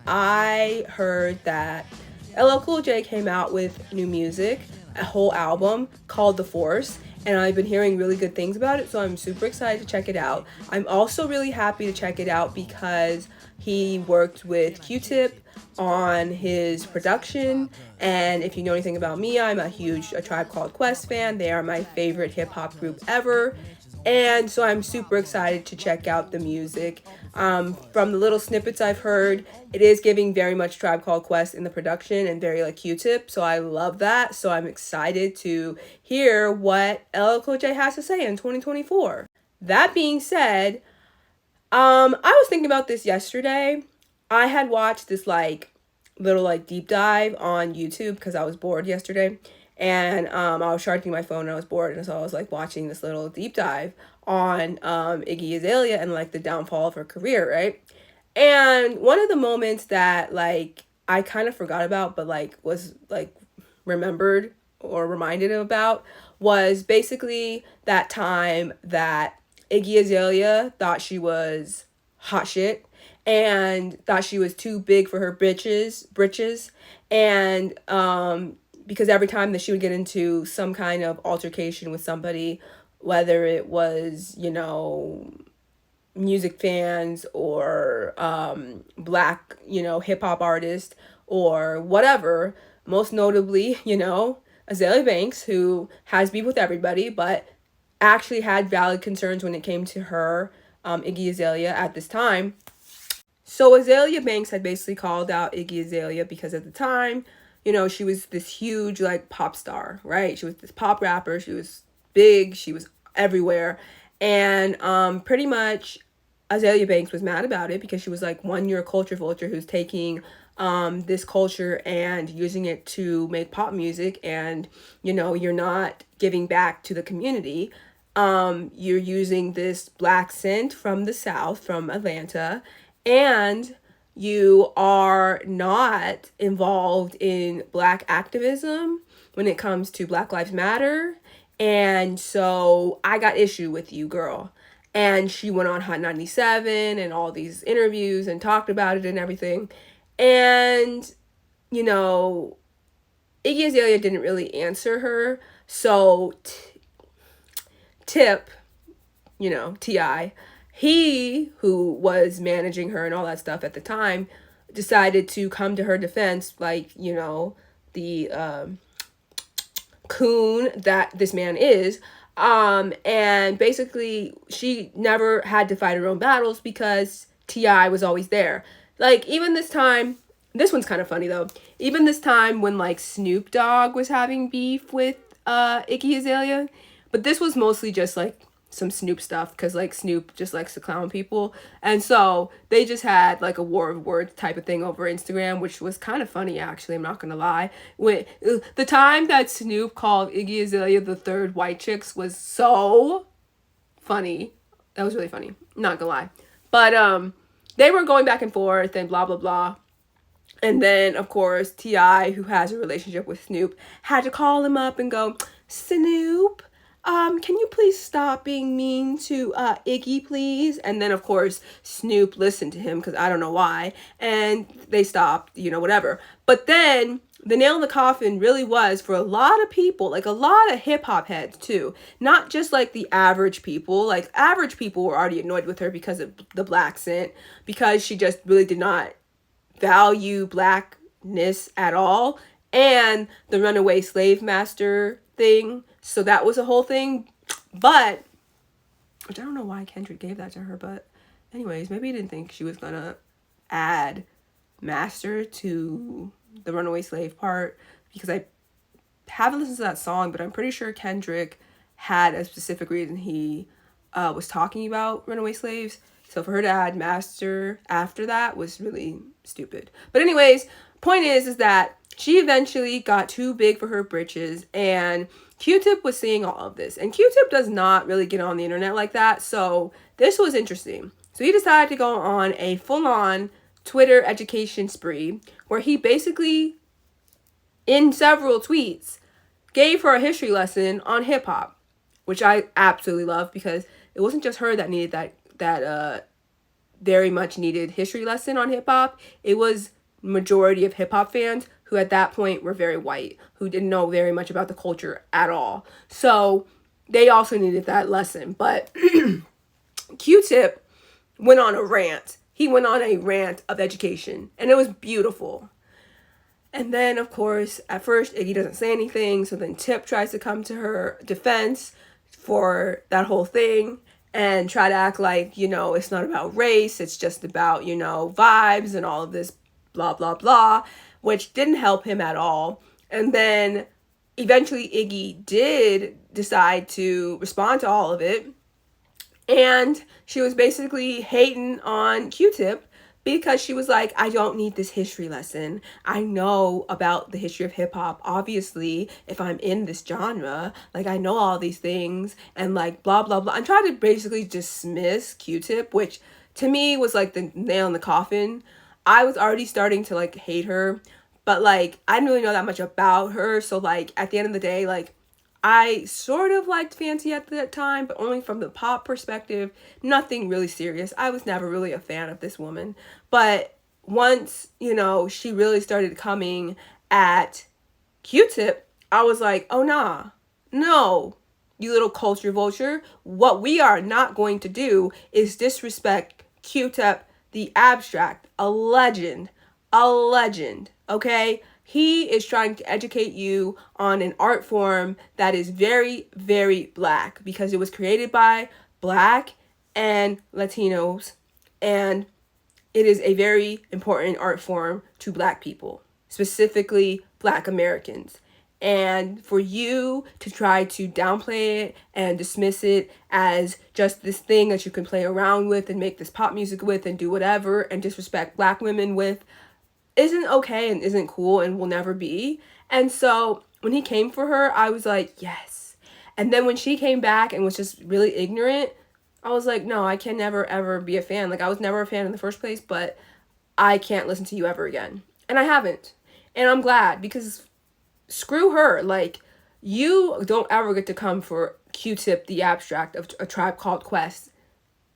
I heard that LL Cool J came out with new music, a whole album called The Force, and I've been hearing really good things about it, so I'm super excited to check it out. I'm also really happy to check it out because he worked with Q-Tip on his production, and if you know anything about me, I'm a huge A Tribe Called Quest fan. They are my favorite hip hop group ever, and so I'm super excited to check out the music. From the little snippets I've heard, it is giving very much Tribe Called Quest in the production and very like Q-Tip. So I love that. So I'm excited to hear what LL Cool J has to say in 2024. That being said, I was thinking about this yesterday. I had watched this like little like deep dive on YouTube because I was bored yesterday, and I was charging my phone and I was bored, and so I was like watching this little deep dive on Iggy Azalea and like the downfall of her career, right? And one of the moments that like I kind of forgot about, but like was like remembered or reminded about was basically that time that Iggy Azalea thought she was hot shit and thought she was too big for her britches, and because every time that she would get into some kind of altercation with somebody, whether it was, you know, music fans or black, you know, hip hop artists or whatever, most notably, you know, Azalea Banks, who has beef with everybody, but actually had valid concerns when it came to her, Iggy Azalea, at this time. So Azalea Banks had basically called out Iggy Azalea because at the time, you know, she was this huge like pop star, right? She was this pop rapper. She was big. She was everywhere. And pretty much Azalea Banks was mad about it because she was like, one, you're a culture vulture who's taking this culture and using it to make pop music, and you know, you're not giving back to the community. You're using this black scent from the South, from Atlanta, and you are not involved in black activism when it comes to Black Lives Matter. And so I got issue with you, girl. And she went on Hot 97 and all these interviews and talked about it and everything. And, you know, Iggy Azalea didn't really answer her. So Tip, you know, T.I., he, who was managing her and all that stuff at the time, decided to come to her defense, like, you know, the coon that this man is. And basically, she never had to fight her own battles because T.I. was always there. Like, even this time, this one's kind of funny though. Even this time when like Snoop Dogg was having beef with Iggy Azalea, but this was mostly just like some Snoop stuff because like Snoop just likes to clown people, and so they just had like a war of words type of thing over Instagram, which was kind of funny actually. I'm not gonna lie. When the time that Snoop called Iggy Azalea the third white chicks was so funny. That was really funny. Not gonna lie, but they were going back and forth and blah blah blah. And then, of course, T.I., who has a relationship with Snoop, had to call him up and go, Snoop, can you please stop being mean to Iggy, please? And then, of course, Snoop listened to him because I don't know why. And they stopped, you know, whatever. But then the nail in the coffin really was for a lot of people, like a lot of hip hop heads too. Not just like the average people. Like average people were already annoyed with her because of the black scent, because she just really did not value blackness at all, and the runaway slave master thing. So that was a whole thing. But which I don't know why Kendrick gave that to her, but anyways, maybe he didn't think she was gonna add master to the runaway slave part, because I haven't listened to that song, but I'm pretty sure Kendrick had a specific reason he was talking about runaway slaves. So for her to add master after that was really stupid. But anyways, point is that she eventually got too big for her britches, and Q-Tip was seeing all of this. And Q-Tip does not really get on the internet like that, so this was interesting. So he decided to go on a full-on Twitter education spree where he basically, in several tweets, gave her a history lesson on hip-hop, which I absolutely love, because it wasn't just her that needed that very much needed history lesson on hip hop. It was majority of hip hop fans who at that point were very white, who didn't know very much about the culture at all. So they also needed that lesson. But Q-Tip went on a rant. He went on a rant of education, and it was beautiful. And then, of course, at first, Iggy doesn't say anything, so then Tip tries to come to her defense for that whole thing and try to act like, you know, it's not about race, it's just about, you know, vibes and all of this blah, blah, blah, which didn't help him at all. And then eventually Iggy did decide to respond to all of it, and she was basically hating on Q-Tip because she was like, I don't need this history lesson. I know about the history of hip hop. Obviously, if I'm in this genre, like I know all these things and like blah, blah, blah. I'm trying to basically dismiss Q-Tip, which to me was like the nail in the coffin. I was already starting to like hate her, but like I didn't really know that much about her. So like at the end of the day, like I sort of liked Fancy at that time, but only from the pop perspective, nothing really serious. I was never really a fan of this woman. But once, you know, she really started coming at Q-Tip, I was like, oh nah, no, you little culture vulture. What we are not going to do is disrespect Q-Tip, the abstract, a legend, okay? He is trying to educate you on an art form that is very, very Black because it was created by Black and Latinos, and it is a very important art form to Black people, specifically Black Americans. And for you to try to downplay it and dismiss it as just this thing that you can play around with and make this pop music with and do whatever and disrespect Black women with, isn't okay and isn't cool and will never be. And so when he came for her, I was like, yes. And then when she came back and was just really ignorant, I was like, no, I can never, ever be a fan. Like, I was never a fan in the first place, but I can't listen to you ever again. And I haven't. And I'm glad, because screw her. Like, you don't ever get to come for Q-Tip, the abstract of A Tribe Called Quest,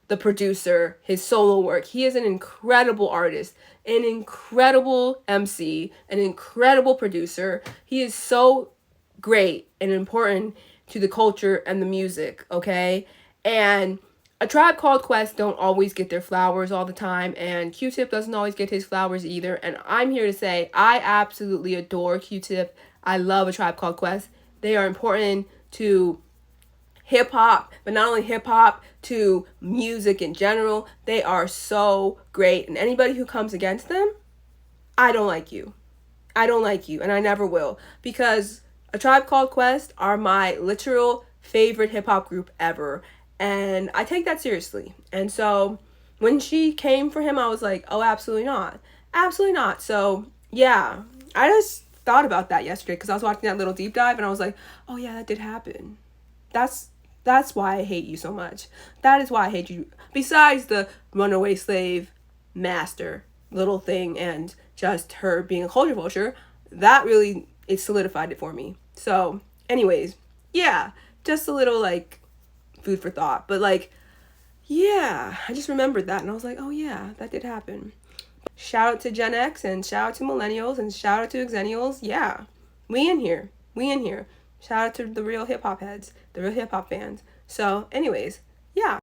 the producer, his solo work. He is an incredible artist, an incredible MC, an incredible producer. He is so great and important to the culture and the music, okay? And A Tribe Called Quest don't always get their flowers all the time, and Q-Tip doesn't always get his flowers either. And I'm here to say I absolutely adore Q-Tip. I love A Tribe Called Quest. They are important to hip hop, but not only hip hop, to music in general. They are so great. And anybody who comes against them, I don't like you. I don't like you, and I never will. Because A Tribe Called Quest are my literal favorite hip hop group ever. And I take that seriously. And so when she came for him, I was like, oh, absolutely not. Absolutely not. So yeah, I just thought about that yesterday because I was watching that little deep dive and I was like, oh yeah, that did happen. That's why I hate you so much. That is why I hate you. Besides the runaway slave master little thing and just her being a culture vulture, that really, it solidified it for me. So anyways, yeah, just a little like food for thought. But like, yeah, I just remembered that and I was like, oh yeah, that did happen. Shout out to Gen X and shout out to millennials and shout out to Xennials. Yeah, we in here. Shout out to the real hip hop heads, the real hip hop fans. So anyways, yeah.